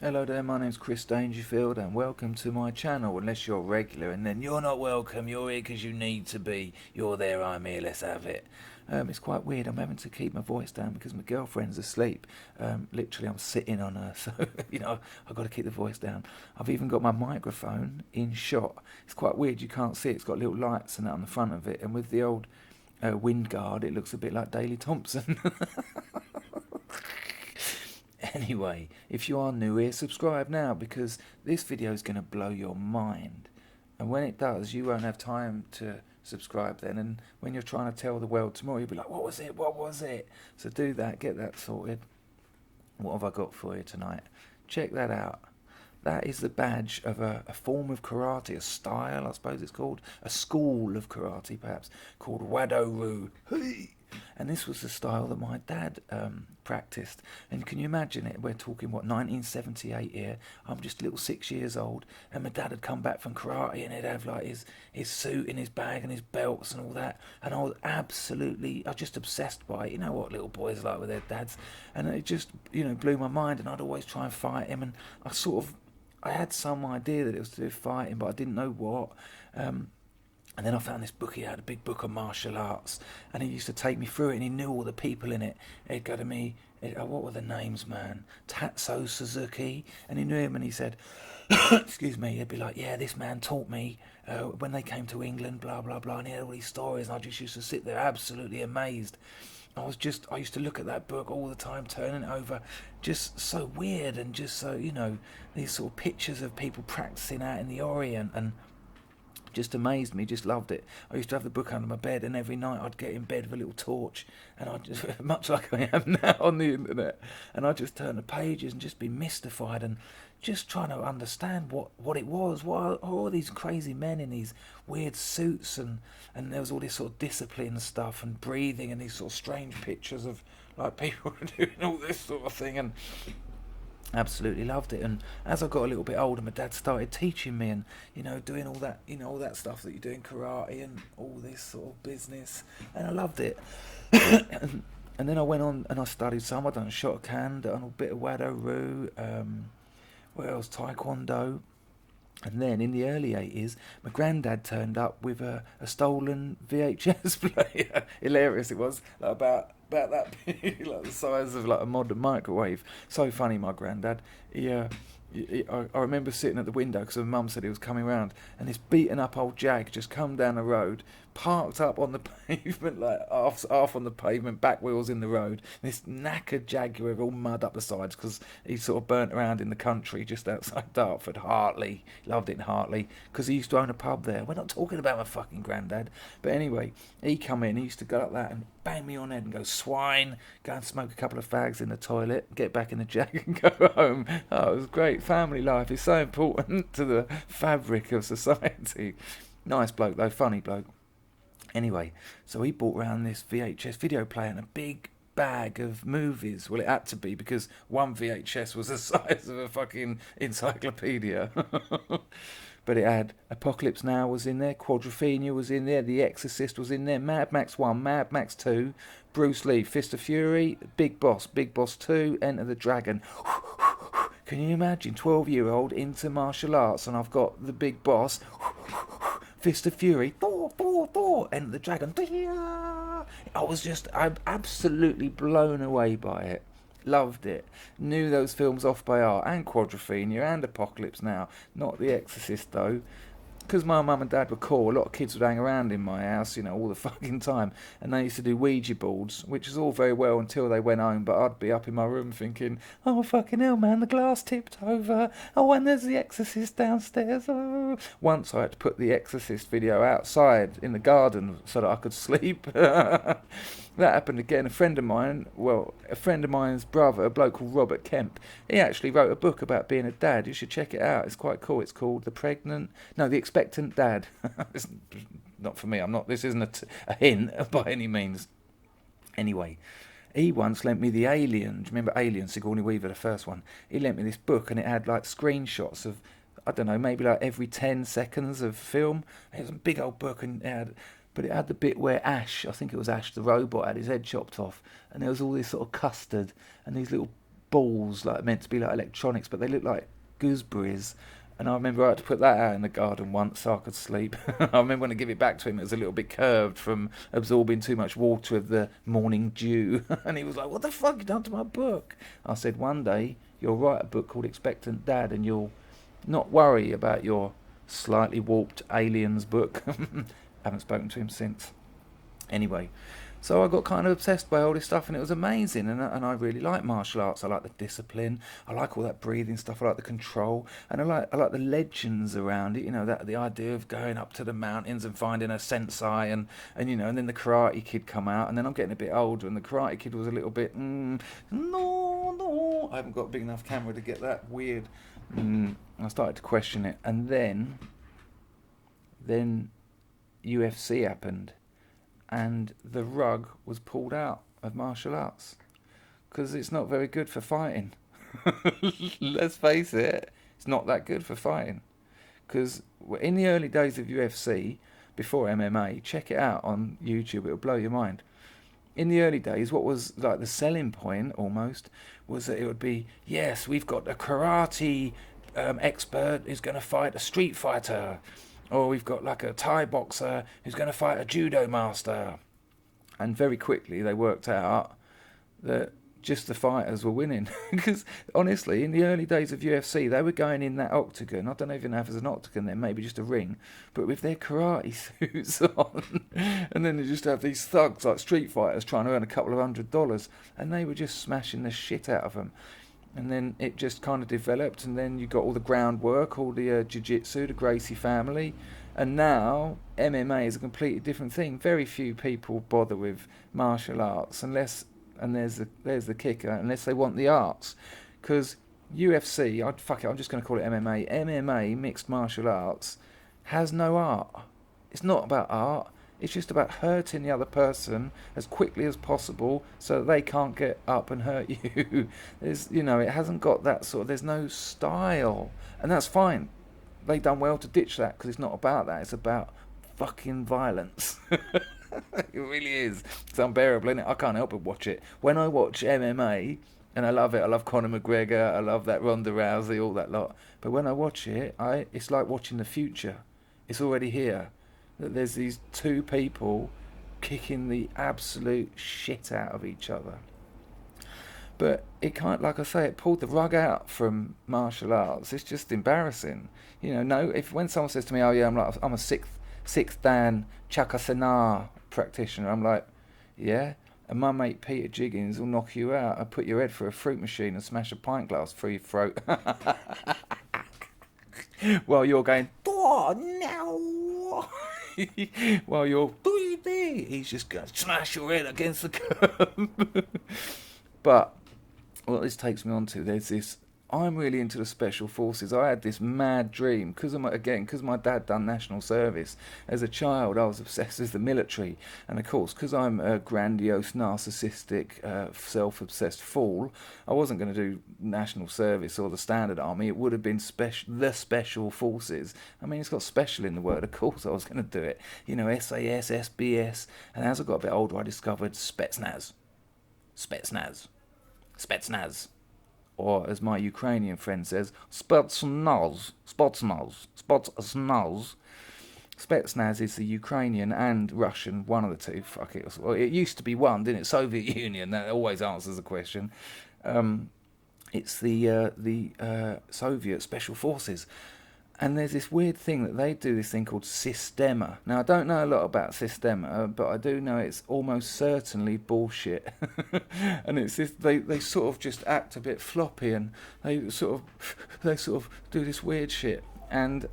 Hello there, my name's Chris Dangerfield and welcome to my channel. Unless you're regular, and then you're not welcome, you're here because you need to be. You're there, I'm here, let's have it. It's quite weird, I'm having to keep my voice down because my girlfriend's asleep. Literally I'm sitting on her, so I've got to keep the voice down. I've even got my microphone in shot. It's quite weird, you can't see it, it's got little lights and that on the front of it, and with the old wind guard it looks a bit like Daley Thompson. Anyway, if you are new here, subscribe now because this video is going to blow your mind. And when it does, you won't have time to subscribe then. And when you're trying to tell the world tomorrow, you'll be like, what was it? What was it? So do that, get that sorted. What have I got for you tonight? Check that out. That is the badge of a form of karate, a style, I suppose it's called. A school of karate, perhaps, called Wado-Ryu. And this was the style that my dad practiced. And can you imagine it? We're talking, 1978 here. I'm just a little 6 years old. And my dad had come back from karate and he'd have like his suit in his bag and his belts and all that. And I was just obsessed by it. You know what little boys are like with their dads. And it just, blew my mind. And I'd always try and fight him. And I had some idea that it was to do with fighting, but I didn't know what. And then I found this book. He had a big book of martial arts, and he used to take me through it, and he knew all the people in it. He'd go to me, what were the names, man? Tatsuo Suzuki, and he knew him, and he said, excuse me, he'd be like, yeah, this man taught me when they came to England, blah, blah, blah, and he had all these stories, and I just used to sit there absolutely amazed. I used to look at that book all the time, turning it over, just so weird, and just so, these sort of pictures of people practicing out in the Orient, and just amazed me, just loved it. I used to have the book under my bed, and every night I'd get in bed with a little torch, and I'd just, much like I am now on the internet, and I'd just turn the pages and just be mystified and just trying to understand what it was. What are all these crazy men in these weird suits, and there was all this sort of discipline stuff and breathing and these sort of strange pictures of like people doing all this sort of thing, and absolutely loved it. And as I got a little bit older, my dad started teaching me, and doing all that, all that stuff that you do in karate and all this sort of business, and I loved it. And then I went on and I studied some. I done Shotokan, done a bit of Wado-Ryu, what else, Taekwondo. And then in the early 80s, my granddad turned up with a stolen VHS player. Hilarious it was, like about that big, like the size of like a modern microwave. So funny, my granddad. I remember sitting at the window because my mum said he was coming round, and this beaten up old Jag just come down the road, parked up on the pavement, like half on the pavement, back wheels in the road. This knackered Jaguar with all mud up the sides because he sort of burnt around in the country just outside Dartford. Hartley, loved it in Hartley because he used to own a pub there. We're not talking about my fucking granddad, but anyway, he come in, he used to go like that and bang me on the head and go, swine, go and smoke a couple of fags in the toilet, get back in the Jag and go home. Oh, it was great. Family life is so important to the fabric of society. Nice bloke though, funny bloke. Anyway, so he brought round this VHS video player and a big bag of movies. Well, it had to be because one VHS was the size of a fucking encyclopedia. But it had Apocalypse Now was in there, Quadrophenia was in there, The Exorcist was in there, Mad Max 1, Mad Max 2, Bruce Lee, Fist of Fury, Big Boss 2, Enter the Dragon. Can you imagine, 12-year-old into martial arts, and I've got the Big Boss, Fist of Fury, Thor, Enter the Dragon. I'm absolutely blown away by it. Loved it. Knew those films off by heart, and Quadrophenia and Apocalypse Now. Not The Exorcist though. Because my mum and dad were cool, a lot of kids would hang around in my house, all the fucking time. And they used to do Ouija boards, which was all very well until they went home. But I'd be up in my room thinking, oh, fucking hell, man, the glass tipped over. Oh, and there's The Exorcist downstairs. Oh. Once I had to put The Exorcist video outside in the garden so that I could sleep. That happened again. A friend of mine's brother, a bloke called Robert Kemp, he actually wrote a book about being a dad. You should check it out. It's quite cool. It's called The Expectant Dad. It's not for me. This isn't a hint by any means. Anyway, he once lent me The Alien. Do you remember Alien, Sigourney Weaver, the first one? He lent me this book, and it had like screenshots of, I don't know, maybe like every 10 seconds of film. It was a big old book, and it had the bit where Ash, I think it was Ash the robot, had his head chopped off, and there was all this sort of custard and these little balls, like meant to be like electronics, but they look like gooseberries. And I remember I had to put that out in the garden once so I could sleep. I remember when I give it back to him, it was a little bit curved from absorbing too much water of the morning dew. And he was like, "What the fuck you done to my book?" I said, "One day you'll write a book called Expectant Dad, and you'll not worry about your slightly warped aliens book." Haven't spoken to him since. Anyway, so I got kind of obsessed by all this stuff, and it was amazing. And I really like martial arts. I like the discipline. I like all that breathing stuff. I like the control, and I like the legends around it. You know, that the idea of going up to the mountains and finding a sensei, and then the Karate Kid come out, and then I'm getting a bit older, and the Karate Kid was a little bit no. I haven't got a big enough camera to get that weird. I started to question it, and then UFC happened. And the rug was pulled out of martial arts because it's not very good for fighting. Let's face it, it's not that good for fighting. Because in the early days of UFC, before MMA, check it out on YouTube, it'll blow your mind. In the early days, what was like the selling point almost was that it would be, yes, we've got a karate expert who's going to fight a street fighter. Or we've got like a Thai boxer who's going to fight a judo master. And very quickly they worked out that just the fighters were winning. Because honestly, in the early days of UFC, they were going in that octagon. I don't even know if it's an octagon then, maybe just a ring. But with their karate suits on. And then they just have these thugs like street fighters trying to earn a couple of $100. And they were just smashing the shit out of them. And then it just kind of developed, and then you got all the groundwork, all the jiu-jitsu, the Gracie family, and now MMA is a completely different thing. Very few people bother with martial arts unless, and there's the kicker, unless they want the arts, because UFC, I'm just going to call it MMA. MMA, mixed martial arts, has no art. It's not about art. It's just about hurting the other person as quickly as possible so that they can't get up and hurt you. It hasn't got that sort of, there's no style. And that's fine. They've done well to ditch that because it's not about that. It's about fucking violence. It really is. It's unbearable, isn't it? I can't help but watch it. When I watch MMA, and I love it, I love Conor McGregor, I love that Ronda Rousey, all that lot. But when I watch it, it's like watching the future. It's already here. That there's these two people kicking the absolute shit out of each other. But it can't, like I say, it pulled the rug out from martial arts. It's just embarrassing. When someone says to me, "Oh yeah, I'm a sixth Dan Chakasana practitioner," I'm like, "Yeah." And my mate Peter Jiggins will knock you out and put your head through a fruit machine and smash a pint glass through your throat. While you're going, "Oh no!" While you're, he's just going to smash your head against the curb. But what this takes me on to, there's this, I'm really into the special forces. I had this mad dream, because my dad done national service. As a child, I was obsessed with the military. And of course, because I'm a grandiose, narcissistic, self-obsessed fool, I wasn't going to do national service or the standard army. It would have been the special forces. I mean, it's got special in the word, of course I was going to do it. SAS, SBS. And as I got a bit older, I discovered Spetsnaz. Or as my Ukrainian friend says, Spetsnaz. Spetsnaz is the Ukrainian and Russian, one of the two. Fuck it. Well, it used to be one, didn't it? Soviet Union. That always answers the question. It's the Soviet Special Forces. And there's this weird thing that they do, this thing called Systema. Now, I don't know a lot about Systema, but I do know it's almost certainly bullshit. And it's this, they sort of just act a bit floppy, and they sort of do this weird shit. And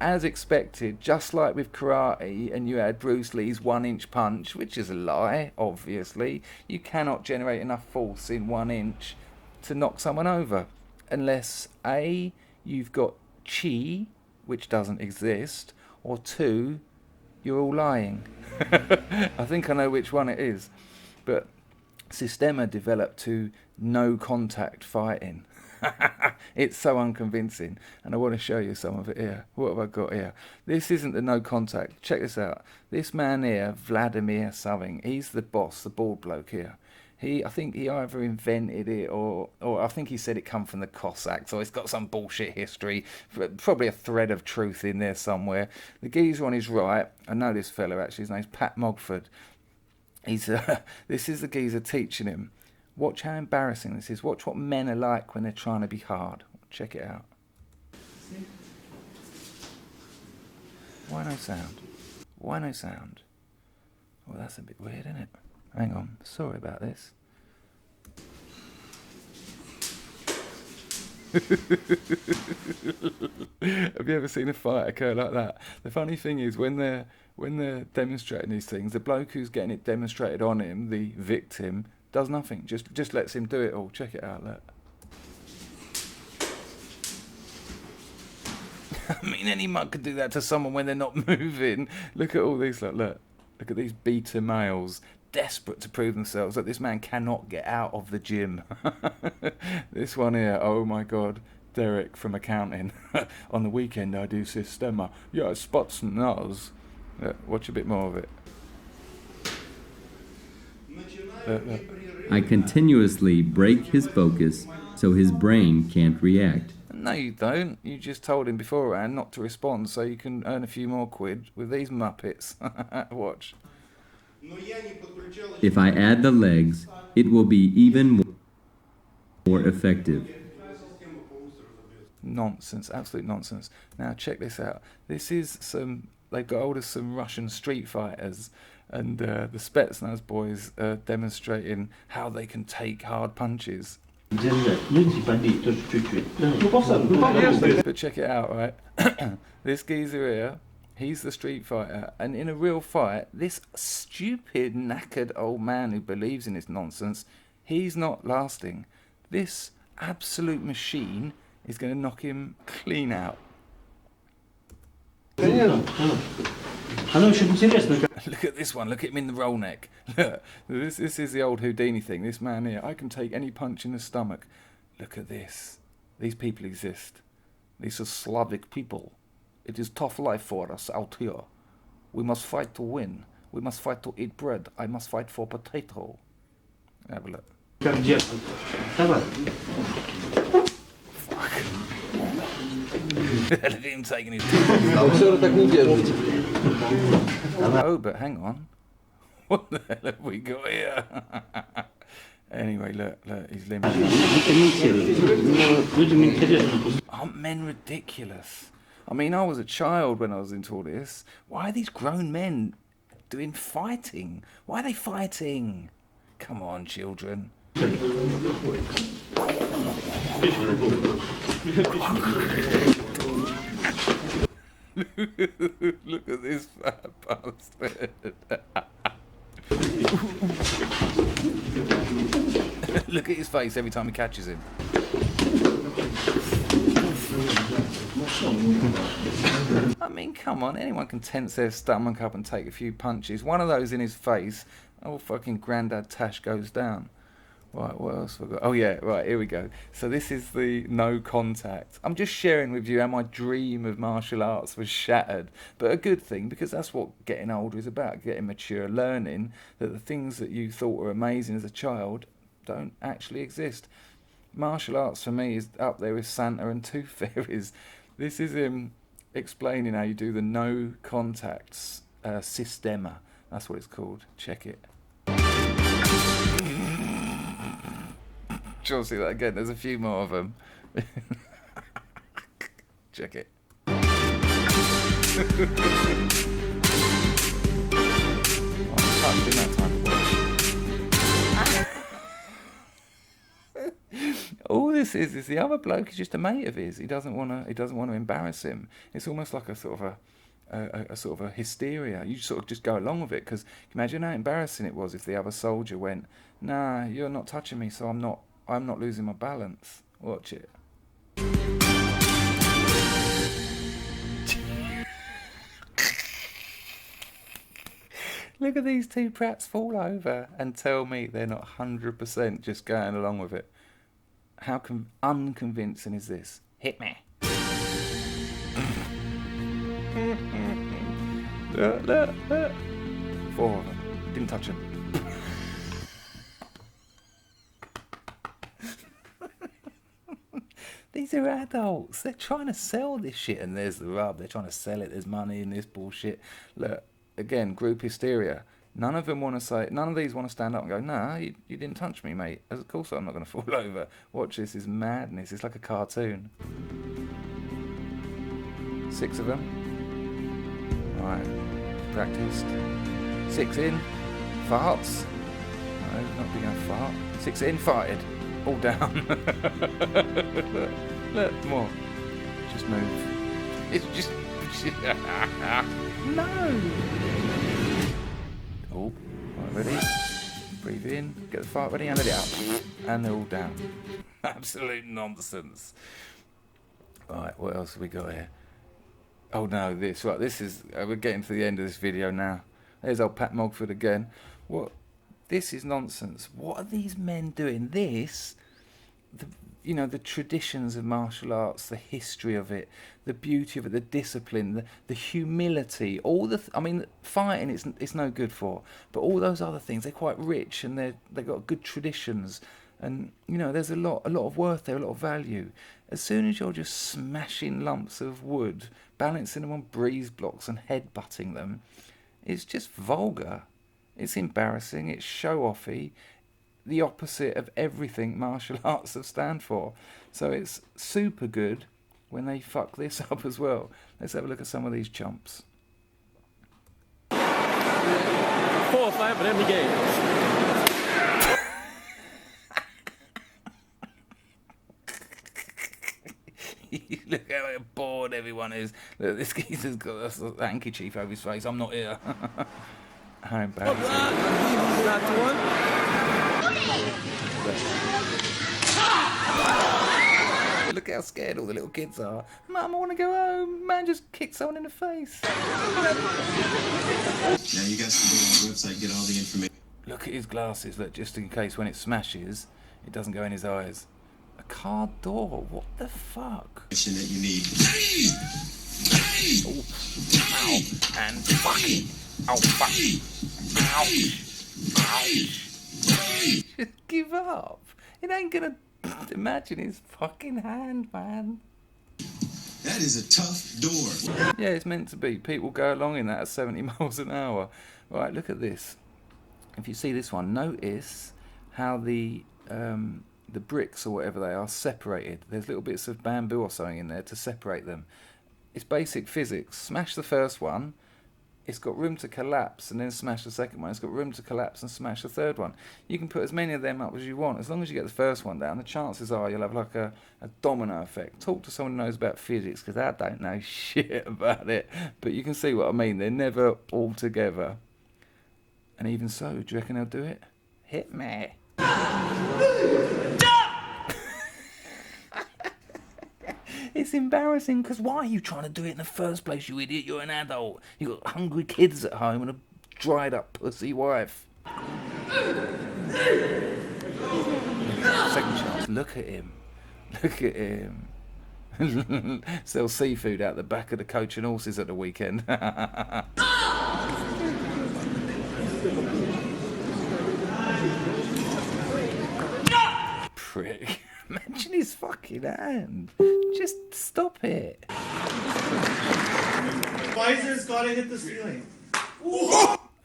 as expected, just like with karate, and you had Bruce Lee's 1-inch punch, which is a lie, obviously, you cannot generate enough force in 1 inch to knock someone over. Unless, A, you've got chi, which doesn't exist, or 2, you're all lying. I think I know which one it is. But Systema developed to no contact fighting. It's so unconvincing, and I want to show you some of it here. What have I got here? This isn't the no contact. Check this out. This man here, Vladimir something, he's the boss, the bald bloke here. I think he either invented it or I think he said it come from the Cossacks, or it's got some bullshit history, probably a thread of truth in there somewhere. The geezer on his right, I know this fella actually, his name's Pat Mogford. He's this is the geezer teaching him. Watch how embarrassing this is. Watch what men are like when they're trying to be hard. Check it out. Why no sound? Why no sound? Well, that's a bit weird, isn't it? Hang on, sorry about this. Have you ever seen a fight occur like that? The funny thing is, when they're demonstrating these things, the bloke who's getting it demonstrated on him, the victim, does nothing. Just lets him do it all. Check it out, look. I mean, any mug could do that to someone when they're not moving. Look at all these, look at these beta males, desperate to prove themselves that this man cannot get out of the gym. This one here, oh my God, Derek from accounting. On the weekend I do Systema. Yeah, spots and nose. Watch a bit more of it. I continuously break his focus so his brain can't react. No, you don't. You just told him beforehand not to respond so you can earn a few more quid with these muppets. Watch. If I add the legs, it will be even more effective. Nonsense, absolute nonsense. Now check this out. This is they've got hold of some Russian street fighters, and the Spetsnaz boys are demonstrating how they can take hard punches. But check it out, right? This geezer here, he's the street fighter, and in a real fight, this stupid, knackered old man who believes in this nonsense, he's not lasting. This absolute machine is going to knock him clean out. Look at this one, look at him in the roll neck. This is the old Houdini thing. This man here, I can take any punch in the stomach. Look at this. These people exist. These are Slavic people. It is tough life for us out here. We must fight to win. We must fight to eat bread. I must fight for potato. Have a look. Fuck. Look at him taking his Oh, but hang on. What the hell have we got here? Anyway, look, he's limping. Aren't men ridiculous? I mean, I was a child when I was into all this. Why are these grown men doing fighting? Why are they fighting? Come on, children. Look at this fat bastard. Look at his face every time he catches him. I mean, come on, anyone can tense their stomach up and take a few punches. One of those in his face, oh, fucking Grandad Tash goes down. Right, what else have I got? Oh yeah, right, here we go. So this is the no contact. I'm just sharing with you how my dream of martial arts was shattered. But a good thing, because that's what getting older is about, getting mature, learning that the things that you thought were amazing as a child don't actually exist. Martial arts for me is up there with Santa and Tooth Fairies. This is him explaining how you do the no contacts Systema. That's what it's called. Check it. Sure, see that again. There's a few more of them. Check it. All this is the other bloke is just a mate of his. He doesn't want to embarrass him. It's almost like a sort of a hysteria. You sort of just go along with it, because imagine how embarrassing it was if the other soldier went, "Nah, you're not touching me, so I'm not losing my balance." Watch it. Look at these two prats fall over and tell me they're not 100% just going along with it. How unconvincing is this? Hit me. Look. 4 of them. Didn't touch him. These are adults. They're trying to sell this shit, and there's the rub. They're trying to sell it. There's money in this bullshit. Look, again, group hysteria. None of them want to say. None of these want to stand up and go, "Nah, you didn't touch me, mate." Of course, I'm not going to fall over. Watch this. Is madness. It's like a cartoon. 6 of them. Right, practiced. 6 in. Farts. No, not big enough fart. 6 in. Farted. All down. Look, more. Just move. It's just... No! Oh, right, ready? Breathe in, get the fart ready, and let it out. And they're all down. Absolute nonsense. Right, what else have we got here? Oh no, this. Right, this is... we're getting to the end of this video now. There's old Pat Mogford again. What... This is nonsense. What are these men doing? This, you know, the traditions of martial arts, the history of it, the beauty of it, the discipline, the humility, all the... I mean, fighting it's no good for, but all those other things, they're quite rich and they've got good traditions, and you know, there's a lot of worth there, a lot of value. As soon as you're just smashing lumps of wood, balancing them on breeze blocks and headbutting them, it's just vulgar. It's embarrassing, it's show-offy, the opposite of everything martial arts have stand for. So it's super good when they fuck this up as well. Let's have a look at some of these chumps. 4 or 5 of them the game. Look how bored everyone is. Look, this geezer's got a handkerchief over his face. I'm not here. How embarrassing. Not the one. Look how scared all the little kids are. Mum, I want to go home. Man just kicked someone in the face. Now you guys can go on the website and get all the information. Look at his glasses. Look, just in case when it smashes, it doesn't go in his eyes. A car door. What the fuck? That you need. Oh, ow, and fucking. Oh, fuck. Ouch. Ouch. Just give up. It ain't gonna... Imagine his fucking hand, man. That is a tough door. Yeah, it's meant to be. People go along in that at 70 miles an hour. Right, look at this. If you see this one, notice how the bricks or whatever they are separated. There's little bits of bamboo or something in there to separate them. It's basic physics. Smash the first one. It's got room to collapse, and then smash the second one. It's got room to collapse and smash the third one. You can put as many of them up as you want. As long as you get the first one down, the chances are you'll have like a domino effect. Talk to someone who knows about physics, because I don't know shit about it. But you can see what I mean. They're never all together. And even so, do you reckon they'll do it? Hit me. It's embarrassing, because why are you trying to do it in the first place, you idiot? You're an adult. You've got hungry kids at home and a dried up pussy wife. Second chance. Look at him. Look at him. Sell seafood out the back of the Coach and Horses at the weekend. Prick. Imagine his fucking hand. Just stop it. Visor's gotta hit the ceiling.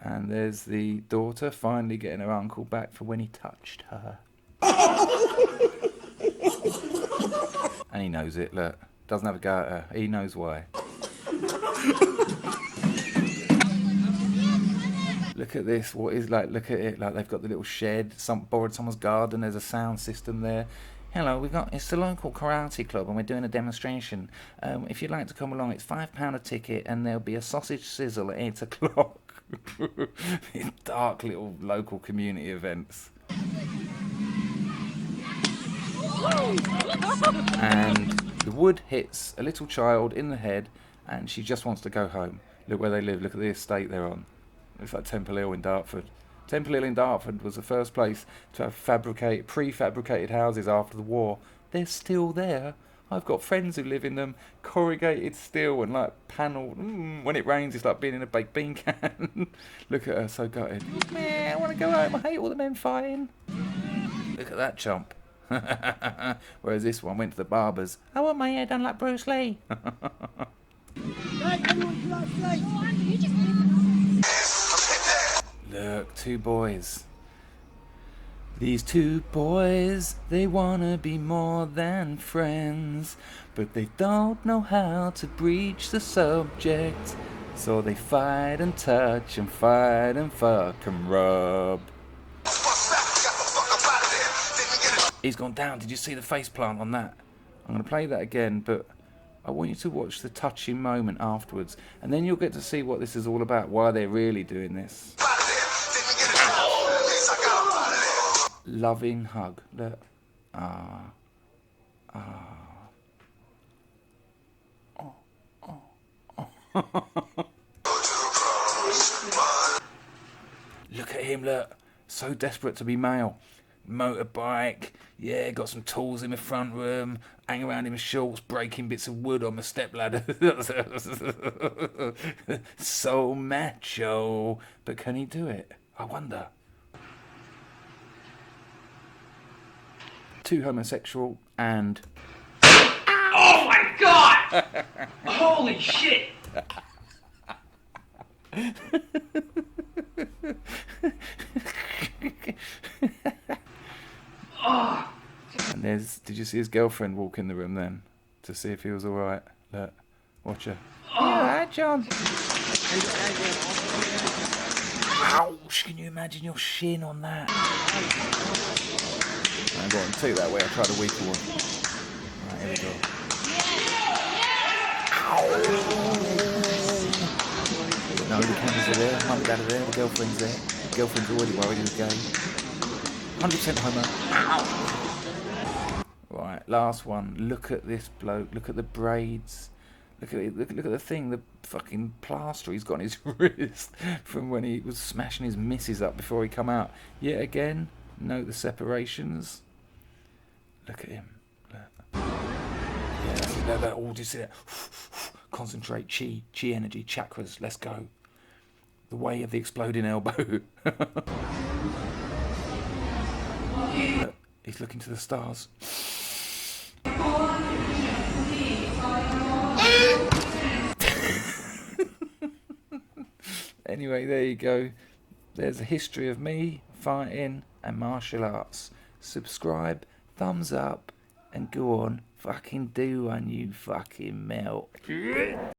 And there's the daughter finally getting her uncle back for when he touched her. And he knows it, look. Doesn't have a go at her. He knows why. Look at this. What is like, look at it. Like they've got the little shed. Borrowed someone's garden. There's a sound system there. Hello, it's the local karate club and we're doing a demonstration. If you'd like to come along, it's £5 a ticket and there'll be a sausage sizzle at 8 o'clock. These dark little local community events. And the wood hits a little child in the head and she just wants to go home. Look where they live, look at the estate they're on. It's like Temple Hill in Dartford. Temple Hill in Dartford was the first place to have prefabricated houses after the war. They're still there. I've got friends who live in them, corrugated steel and like panelled. When it rains, it's like being in a baked bean can. Look at her, so gutted. Man, I want to go home. I hate all the men fighting. Look at that chump. Whereas this one went to the barbers. I want my hair done like Bruce Lee. Look, two boys. These two boys, they wanna be more than friends, but they don't know how to breach the subject. So they fight and touch and fight and fuck and rub. He's gone down. Did you see the face plant on that? I'm going to play that again, but I want you to watch the touching moment afterwards, and then you'll get to see what this is all about, why they're really doing this. Loving hug. Look. Ah. Ah. Oh. Oh. Oh. Look at him, look. So desperate to be male. Motorbike, yeah, got some tools in the front room, hang around in my shorts, breaking bits of wood on my stepladder. So macho. But can he do it? I wonder. Too homosexual and... Oh my god! Holy shit! And there's, did you see his girlfriend walk in the room then? To see if he was alright? Look, watch her. Yeah, John. Ouch, can you imagine your shin on that? Right, go on, take that way, I'll try the weaker one. Right, here we go. No, the cameras are there, mum and dad are there, the girlfriend's there. The girlfriend's already worried he was gay. 100% homo. Right, last one. Look at this bloke. Look at the braids. Look at it. Look at the thing. The fucking plaster he's got on his wrist from when he was smashing his missus up before he come out. Yet again, note the separations. Look at him. Look. Yeah, that's it. That all just it. Concentrate. Chi energy. Chakras. Let's go. The way of the exploding elbow. Look, he's looking to the stars. Anyway, there you go. There's a history of me fighting and martial arts. Subscribe, thumbs up, and go on, fucking do one, you fucking melt.